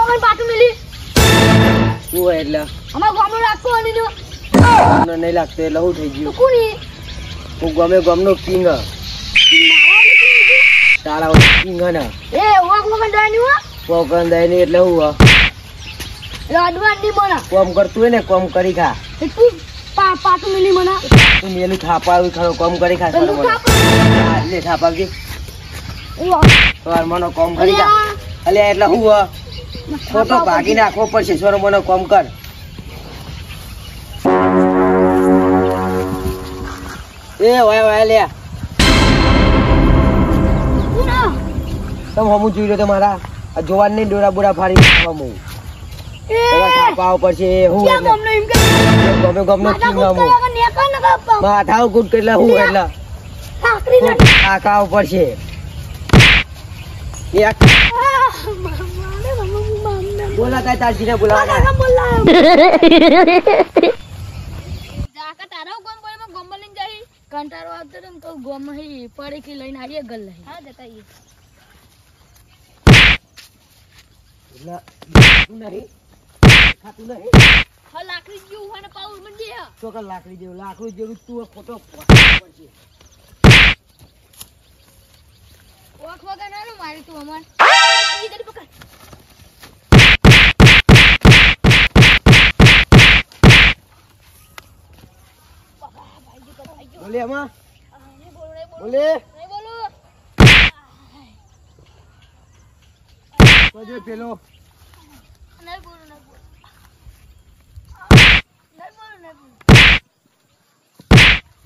વગર પાટું મિલી શું એટલે અમાર ગામનો રાખતો અને જો મને નહીં લાગતું એટલે હું થઈ તો ગયું કોની હું ગમે ગમનો કિંગ તારા કિંગ ને એ વાક મગન દાની હો પોકન દઈ ની એટલે હું લાડવાડી બના કોમ કરતું હોય ને કોમ કરી ખા તું પાટું મિલી મના તું મેલું થાપાવી ખરો કોમ કરી ખા તું લે થાપાવજી ઓ સવાર મનો કોમ કરી ખા અલ્યા એટલે હું ખોટો ભાગી નાખવો પડશે સવાર મનો કોમ કર એ વાય લે તમે હમું જોઈ લો તમારા આ જોવાન નહીં ડોરા બોરા ફાડી હમું થાપાવ પડશે હું ગમે ગમનો કિંગ હમું માથા ગુટ એટલે હું એટલે થાકાવ પડશે બોલા કઈ તાર જીને બોલાવા જાકા તારો ગોમ બોલે માં ગોમ લઈને જઈ કંટારો આવતો ને તો ગોમ હી પડી કે લઈને આવીએ ગલ લઈ હા જતા ઈ તું નહીં ખાતું નહીં હા લાકડી જેવું હોય ને પાઉર મંડી હે તો કે લાકડી જેવું તું ખોટો પડશે ઓખ વગર ના મારી તું અમન ઈ દરી પકડ બોલે અમા બોલે નહીં બોલું કજે પેલો નહીં બોલું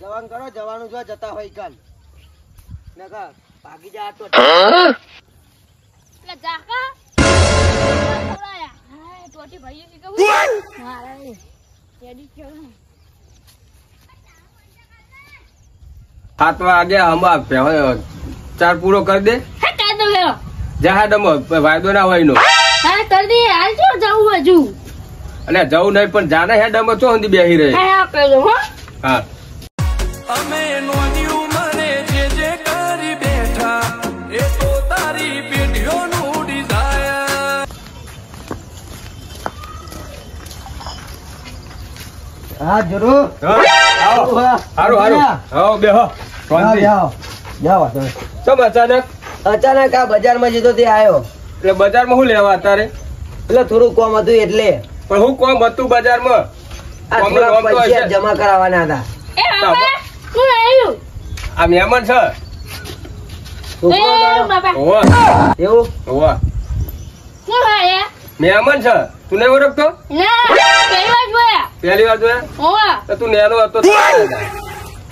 જવાન કરો જવાનું જો જતા હોય કાલ નકા ભાગી જા તો એટલે જાકા થોડાયા હા ટોટી ભાઈ કે કહું મારા એડી કેવું 7 વાગે હમા ચાર પૂરો કરી દે હા કાઈ દો લે જહાડમ વાયદો ના હોય નો હા કરી દે હાલ જો જાવું હજુ અને જવું નહીં પણ જાને હેડમ ચો હંધી બેહી રહે હા કહી દો હો હા અમે નોંધ્યું મને જે કરી બેઠા એ તો તારી પેઢીઓનું ડિઝાયર હા જરૂર આવો હારું આવો બેહો શાંતિ જાવ સમ અચાનક અચાનક આ બજારમાં જતો તે આવ્યો એટલે બજારમાં શું લેવા અત્યારે એટલે થોડું કોમ હતું એટલે પણ હું કોમ હતું બજારમાં આ કોમનો થોડા નામ તો પૈસા હશે. જમા કરાવવાના હતા એ બાબા શું આવ્યું આ મહેમાન છે છોકરો એ તારો? બાબા હોવા એવું હોવા શું આયા મહેમાન છે તું નહીં ઓળખતો ના પહેલી વાર જોયા પહેલી વાર જોયા ઓવા તો તું નેનો હતો તો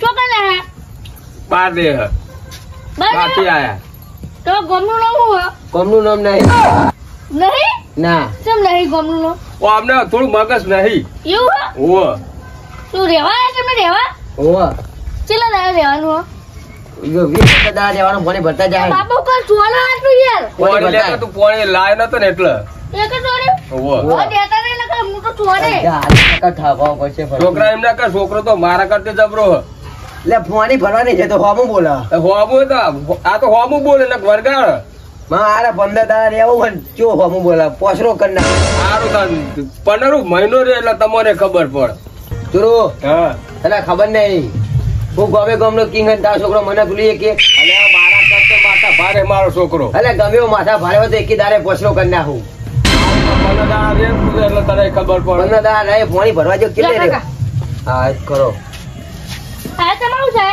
ચોકન હે બાર દે બાકી આયા તો ગમનું નામ હું કોમનું નામ નહીં નહીં ના કેમ નહીં ગમનું નામ ઓ આમને થોડું મગજ નહીં એવું હે હોવા તું રેવા કેમ રેવા હોવા ચેલા દાડા રહેવાનું જો 20 દાડા જવાનું પાણી ભરતા જાય બાબુ કોઈ ચોલા આટલું યાર પોણી લેતો તું પોણી લાય નતો ને એટલે એક જ ચોરી હોવા ઓ દેતા નહીં લખા હું તો ચોરે ઠાવા પડશે છોકરા એમ ના કર છોકરો તો મારા કરતે જબરો હ. એટલે પાણી ભરવાની છે તો હોમું બોલે હોમું તો આ તો હોમું બોલે ને વરગાડ મારે 15 દાડા રહેવું હોય ને ચો હોમું બોલે પોસરો કરી નાખ સારું થાય 15 મહિનો રે એટલે તમને ખબર પડે ચુરુ હા તને ખબર નહીં હું ગમે ગમનો કિંગ અને તારો છોકરો મને ભૂલી કે અને આ મારા કરતે માથા ભારે મારો છોકરો એટલે ગમે એવો માથા ભારે હોય તો એકી દારે પોસરો કરી નાખું 15 દાડા રે એટલે તને ખબર પડે 15 દાડા રહે પાણી ભરવા જો કેટલે રહ્યો હા કરો હા તમારું છે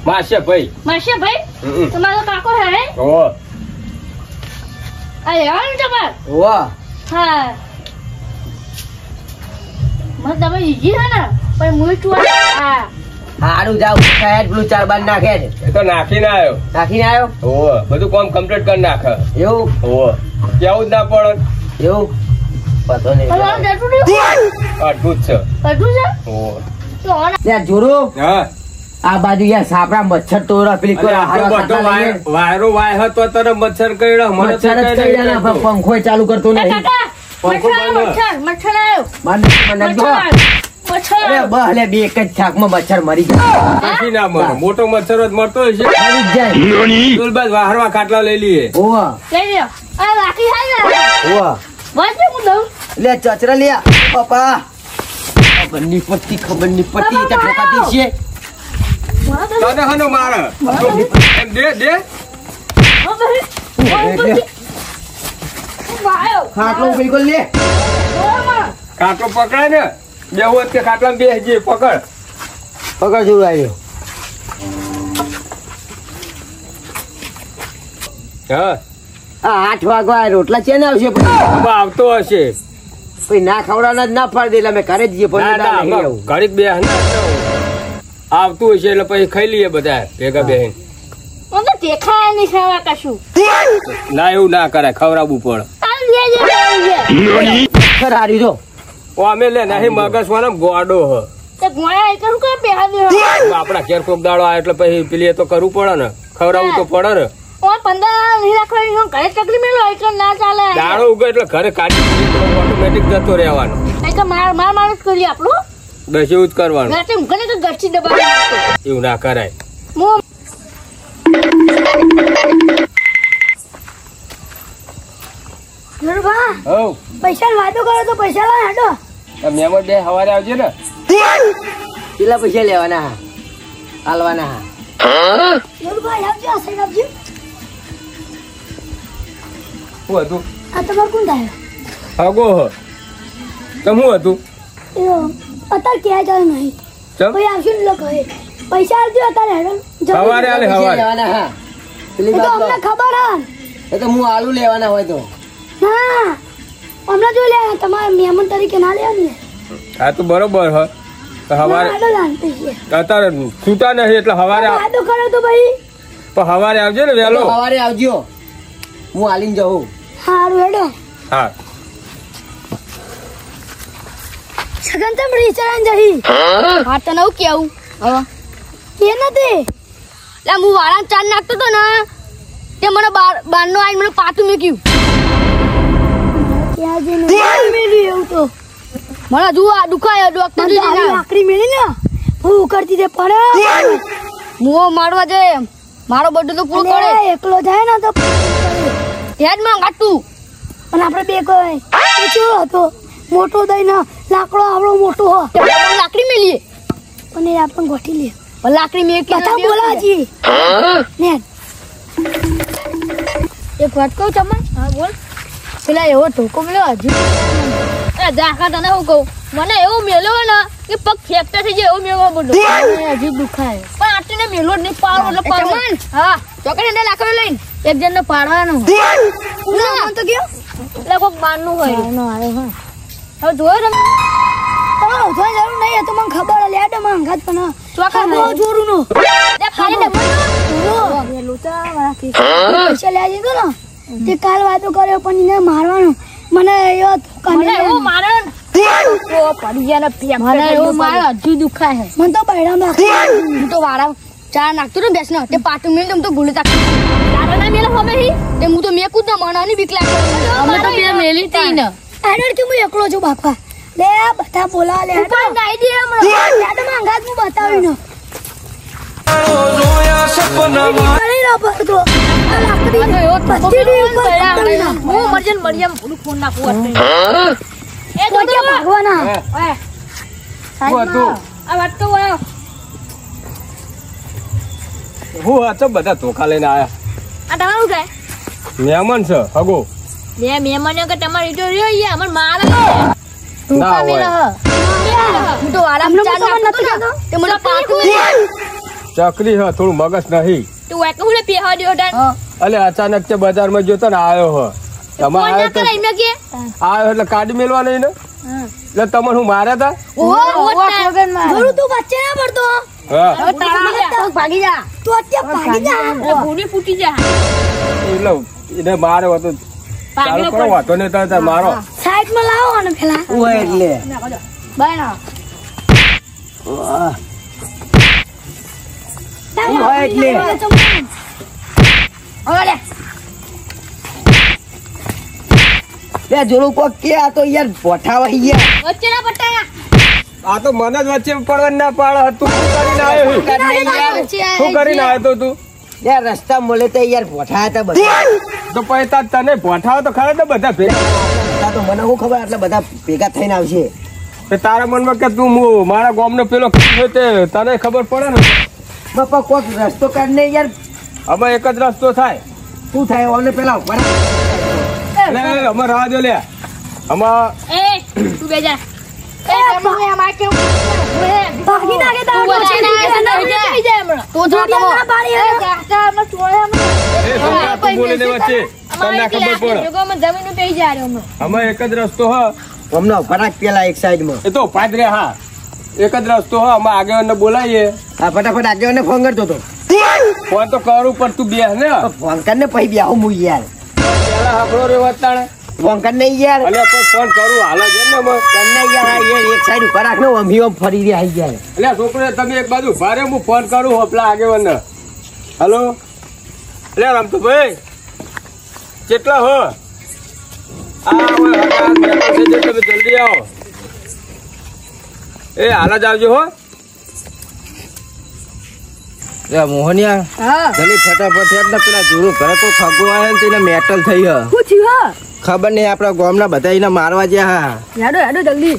માસે ભાઈ માસે ભાઈ હમ. તમારો કાકો હે હો આ રહેવાનું તમાર વાહ હા મને તમે ઈજી છે ને પણ મુઈ ચોરે હા હારું જાવ સાહેબ પેલું 4 બાર નાખે છે એ તો નાખીને આવ્યો નાખીને આવ્યો હો બધું કામ કમ્પ્લીટ કરી નાખે એવું હો કેવું જ ના પડે એવું પતો નહીં તમારું જતું નહીં અડધું જ છે બધું છે હો તો ઓના ત્યાં જોરો હા આ બાજુ યાર સાપડા મચ્છર તોરા પેલી કોઈ આટલો બધો વાયરો વાય હતો તને મચ્છર કર્યો મને તો મચ્છર જ કઈ કરી નહીં કરતો. પંખો ચાલુ કરતો નહીં કાકા પંખો મચ્છર બંધ. મચ્છર આવ્યો મને જો મચ્છર અરે બહલે બે એક જ થાકમાં મચ્છર મરી જાય કાશી ના મરે મોટો મચ્છર જ મરતો હશે મરી જ જાય દુલબાજ વાહરવા ખાટલા લઈ લઈએ ઓવા લઈ લ્યો આ લાઠી હાલ ને ઓવા વાંચે હું દઉં લે ચચરા લે પપ્પા ખબર ની પટ્ટી ત્યાં ઠોકાતી છે તને હનો મારે એમ દે ખાટલો બિલકુલ લે ખાટલો પકડાય ને બેહુ કે ખાટલામાં બેસજે પકડ જેવું આવ્યો હા આ 8 વાગવા રોટલા છે ને આવશે હવે આવતો હશે પછી ના ખવડાવવાના જ ના પાડી દે એટલે અમે ઘરે જ જઈએ ના, ના, ઘડીક બે આવતું હશે એટલે પછી ખાઈ લઈએ બધા ભેગા બેહીને. મને તો દેખાય નહીં ખાવા કશું ના એવું ના કરાય ખવડાવવું પડે તારે લે હારી જો ઓ અમે લે નહીં મગજ વાળો ગોડો હ તે ગોળા એ કરું કે બેહા દે આપડા ઘેર કોક દાડો આવે એટલે પછી પેલી એ તો કરવું પડે ને ખવડાવવું તો પડે ને ઓ 15 નહીં રાખવાની ઘરે તકલીફ મેલો એટલે ના ચાલે દાડો ઉગે એટલે ઘરે કાઢી ઓટોમેટિક જતો રહેવાનો એટલે માર જ કરી આપણું બસ એવું જ કરવાનું ઘરે ઘરે તો ગરચી દબાવી એવું ના કરાય મો ગરબા હવ પૈસા વાતો કરો તો પૈસા લાવ હાડો મેમો બે સવારે આવજે ને પેલા પૈસા લેવાના હાલવાના ગરબા આવજો આ સાઈડ આવજો શું હતું આ તમાર કોણ થાય હગો હ તમ શું હતું અત્યારે ક્યાં જાય નહીં ચમ કોઈ આવશે ને લોકો પૈસા આવજો અત્યારે હેડો સવારે આલે પૈસા સવારે લેવાના હા પેલી એ તો વાત અમને ખબર હા એ તો હું આલુ લેવાના હોય તો ના અમને જોઈ લે તમારે મહેમાન તરીકે ના લેવાની હા તો બરોબર હ તો સવારે હાડો લાન પૈસા અત્યારે છૂટા નહીં એટલે સવારે વાતો કરો તો ભાઈ પણ સવારે આવજે ને વહેલો સવારે આવજો હું આલીને જાઉં હારું હેડો હા સગન તમ રીચાન જહી હા તો નવ કેવું હવે કે નથી લે હું વાળા ચાન નાખતો તો ને તે મને બાર નો આઈ મને પાટું મેક્યું ક્યાં જે મેલી એવું તો મને જુ આ દુખાય ડોક્ટર જી ના આકરી મેલી ને હું કરતી તે પડે મો મારવા જે મારો બડ્ડો તો પૂરો કરે એકલો જાય ને તો હેડ માં ગાટું પણ આપણે બે કોઈ પૂછ્યો હતો મોટો દઈને લાકડો આવડો મોટો હો લાકડી મેલીએ પણ એ આપણ ગોઠી લે લાકડી મેં બધા બોલાજી ને એક વાત કહું તમને હા બોલ પેલા એવો ઢોકો મેળ્યો હજુ એ દાખા તને હું કહું મને એવો મેલ્યો ને કે પગ ફેક્ટર થઈ જાય એવો મેળવો બધો હજુ દુખાય પણ આટલીને મેલો જ નહીં પાડવો એટલે પાડવો હા ચોકડી અંદર લાકડો લઈને એક જણને પાડવાનો ના તો ગયો એટલે કોઈક બારનું હોય આવે હા હવે જોયો તમે તમારે ઉઠવા જરૂર નહીં તો મને ખબર લે તો મને અંગાત પણ ચોકા જોરું નો લે ફાડી દે મને લોચા રાખી પૈસા લે દીધો ને તે કાલ વાતો કર્યો પણ એને મારવાનો મને એવો મને એવો મારે તો પડી ગયા ને પેક મને એવો મારે હજુ દુખાય છે મને તો બૈરામ રાખે હું તો વાળા ચા નાખતો ને બેસનો તે પાટું મેલ તો ગુલે તાક તારા ના મેલ હવે હી તે હું તો મેકું જ ના મનાની બીક લાગે અમે તો બે મેલી તી ને આડર કે હું એકલો છું બાપા લે બધા બોલા લે ઉપર નાઈ દે હમણાં યાદ માં અંગાત હું બતાવી ન જોયા સપનામાં અરે રબર તો આ લાકડી પછીડી ઉપર હું મરજન મરિયમ ઓલું ફોન નાખું એ તો કે ભગવાના ઓય શું હતું આ વાત તો વાયો હું આ તો બધા ધોકા લઈને આયા આ તમારું છે મહેમાન છે હગો બે મહેમાન કે તમારી તો રહ્યો ઈ અમર મારે ના હોય હું તો આરામ ચાલ નાખતો ને તે મને પાટું ચકરી હ થોડું મગજ નહીં તું એક હું પેહા દેયો ડાન અલે અચાનક તે બજારમાં જોતો ને આવ્યો હ તમે આવ્યો તો આવ્યો એટલે કાઢી મેલવા નહીં ને એટલે તમને હું માર્યા તા ગુરુ તું વચ્ચે ના પડતો હા ભાગી જા તું અત્યારે ભાગી જા ભૂરી ફૂટી જા એટલે એને માર્યો હતો ચાલો કરો વાતો ને તાર મારો સાઈડ માં લાવો ને પેલા ઓય એટલે બાય ઓય એટલે ઓલે લે જોડું કોક કે આ તો યાર પોઠાવા યાર વચ્ચે ના પટ્ટા આ તો મને જ વચ્ચે પડવા ના પાડે તું શું કરીને આવ્યો શું કરીને આવ્યો તો તું યાર રસ્તા મળે તો યાર પોઠાયા હતા બધા તો પછી તને ભોઠાવ તો ખરા ને બધા ભેગા બધા તો મને શું ખબર આટલા બધા ભેગા થઈને આવશે. એ તારા મનમાં કે તું મારા ગામનો પેલો છે તે તને ખબર પડે ને. બાપા કોક રસ્તો કાઢ ને યાર. હવે એક જ રસ્તો થાય. શું થાય ઓને પેલા ઉપર એટલે અમે રાહ જો લે આમાં એ તું બેજા એ તમે અમાર કેવું ભાગી નાખે તાર તો છે ને થઈ જાય હમણાં તો જો તો કાકા અમે ચોળે એ છોકરા તું બોલે ને વચ્ચે તને ખબર પડે જોગોમાં જમીન ઉતરી જાય હમણાં અમે એક જ રસ્તો હ હમણાં ફટાક પેલા એક સાઈડમાં. એ તો પાદરે હા એક જ રસ્તો હ અમે આગેવાનને બોલાવીએ. આ ફટાફટ આગેવાને ફોન કરતો હતો. ફોન તો કરું પણ તું બેહ ને ફોન કર ને પછી બેહું હું યાર. પેલા હાફળો રે વતાણે ફોન કર નહીં યાર. અલે તો ફોન કરું હાલ જ ને અમે કર નહીં યાર. આ યાર એક સાઈડ ઉપર રાખ ને અમી આમ ફરી રહ્યા આવી યાર. એટલે છોકરે તમે એક બાજુ ભારે હું ફોન કરું પેલા આગેવાનને. હલો એટલે રમતો ભાઈ કેટલા હો તમે જલ્દી આવો. એ હાલ જ આવજો હો. મોહનિયા હા જલ્દી ફટાફટ એટલે પેલા જોરું ઘરે તો ખગો આવે ને તેને મેટલ થઈ હ. પૂછ્યું હા ખબર નહીં આપડા ગામના બધા એને મારવા ગયા હા. યાડો યાડો જલ્દી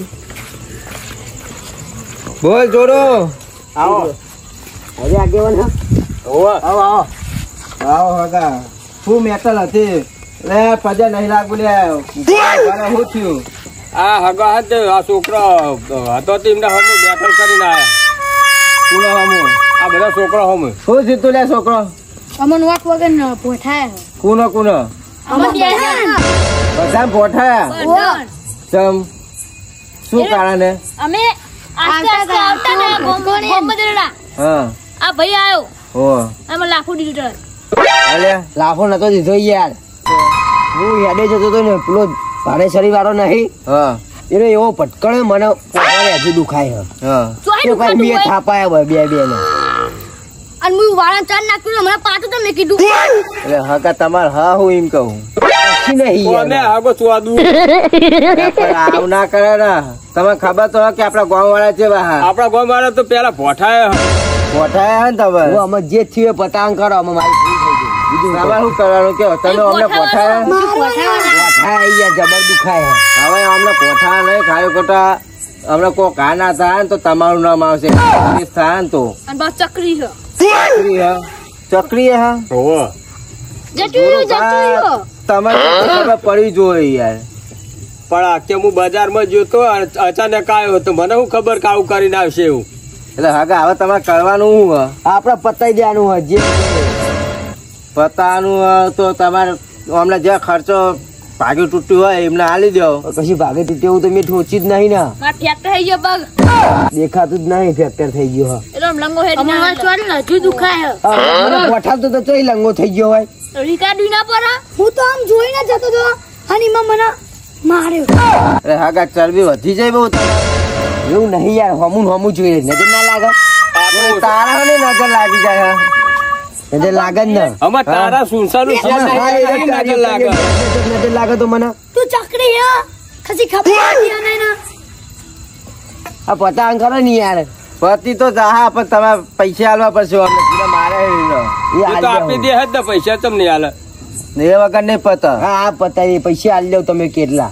બોલ જોરો. આવો હવે આગેવાન હા. હોવે. આવો આવો આવો હગા. શું મેટલ હતી લે પજા નહીં લાગુ લે હું થયું. આ હગા હતો આ છોકરો હતો એમને હમ બેઠલ કરીને આયા. પૂરો હમું આ બધા છોકરા હમ શું જીતું લે છોકરો. અમન વાક વગર ન પોઠાય કુનો કુનો અમન બધા પોઠાયા ચમ શું કારણે. અમે આસ્તે આસ્તે આવતા ને ગોમબદરડા હા આ ભાઈ આયો હો અમે લાખો દીધું અલે લાફો નતો દીધો યાર. હું યાદે જતો તો ને પેલો ભારે શરીર વાળો નહીં. હા એને એવો પટકણે મને પોતાને હજી દુખાય. હા બે થાપાયા બે બે ને અને હું વાળા ચાર નાખ્યું હમણાં પાછું તમને કીધું એટલે હકા તમાર હા હું એમ કહું નહીં કોને આગો સ્વાદુ આવ ના કરે ને. તમે ખબર તો કે આપડા ગામ વાળા છે આપડા ગામ વાળા તો પેલા ભોઠાય પોઠાયા ને તમે અમે જે થયું એ પતાંગ કરો અમે મારી પૂરી થઈ ગઈ. બીજું તમારે શું કરવાનું કે તમે અમને પોઠાયા પોઠાયા યાર જબર દુખાય. હવે અમને પોઠાયા નહીં ખાયો કોટા અમને કોઈ કા ના થાય ને તો તમારું નામ આવશે થાય ને તો અને બસ ચકરી છે ચકરી હા ચકરી હા હોવે. તમે ખબર પડવી જોઈએ યાર. પણ આ કે હું બજારમાં જોતો અચાનક આવ્યો તો મને શું ખબર કે આવું કરીને આવશે એવું. એટલે હગા હવે તમારે કરવાનું શું આપડે પતાઈ દેવાનું હોય જે પતાવાનું તો તમારે હમણાં જે ખર્ચો ભાગે તૂટ્યું હોય એમને આલી દો. પછી ભાગે તૂટ્યું એવું તો મેં ઠોચી જ નહીં ને. ફ્રેક્ચર થઈ ગયો પગ દેખાતું જ નહીં ફ્રેક્ચર થઈ ગયો. એટલે લંગો હેડી હજુ દુખાય મને પોઠાવતો તો તોય લંગો થઈ ગયો હોય. રિકાર્ડ ના પર હું તો આમ જોઈને જતો તો અને એમાં મને માર્યો. અરે હાગા ચરબી વધી જાય બહુ. એવું નહીં યાર હમું હમું જોઈએ નજર ના લાગે. તારા ને નજર લાગી જાય નજર લાગે જ ને. અમે તારા સુનસાનું છે નજર લાગે. નજર લાગે તો મને તું ચકરી હે ખસી ખબર નહીં ને આ પતાંગ કરો ને યાર. પતિ તો જાહા પણ તમારે પૈસા આલવા પડશે અમને પૂરા મારે એ તો આપી દે જ ને પૈસા તમને હાલે એ વગર નહીં પતા. હા પતાવી પૈસા આલી દઉં તમે કેટલા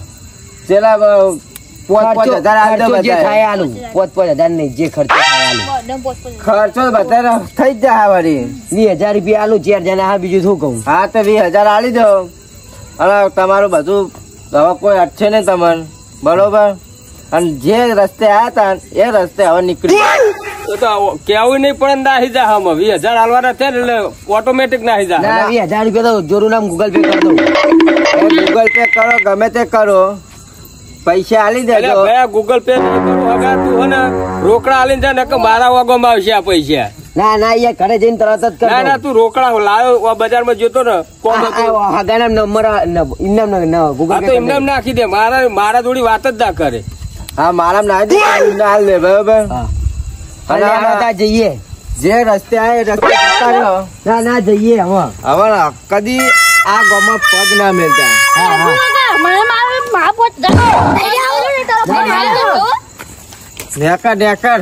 પેલા 5,000 આલી દો જે થાય આલું 5,000 નહીં જે ખર્ચો થાય આલું. ખર્ચો બધા થઈ જ જાય વળી 20,000 રૂપિયા આલું 4 જણા. હા બીજું શું કહું. હા તો 20,000 આલી દો અને તમારું બધું હવે કોઈ અટશે નહીં તમને બરોબર. અને જે રસ્તે આયા તા એ રસ્તે હવે નીકળી તો કેવું નહીં પણ નાહી જા હમ 20,000 હાલવાના છે ને એટલે ઓટોમેટિક નાહી જા. 20,000 રૂપિયા તો જોરું નામ ગૂગલ પે કરી દઉં. ગૂગલ પે કરો ગમે તે કરો પૈસા આલી દેજો. ગૂગલ પે કરું હગા તું હે ને રોકડા આલીને જા ને કે મારા વાગોમાં આવશે આ પૈસા. ના ના યાર ઘરે જઈને તરત જ કર. ના ના તું રોકડા લાવ્યો બજારમાં જોતો ને કોમ હગાના નંબર ગૂગલ પે એમને નાખી દે. મારા જોડી વાત જ ના કરે. હા મારા નાખી દે હાલ દે બરોબર. જઈએ જે રસ્તે આવે રસ્તે ના ના જઈએ હવે કદી આ ગામમાં પગ ના મેલતા. હા હા નેકર નેકર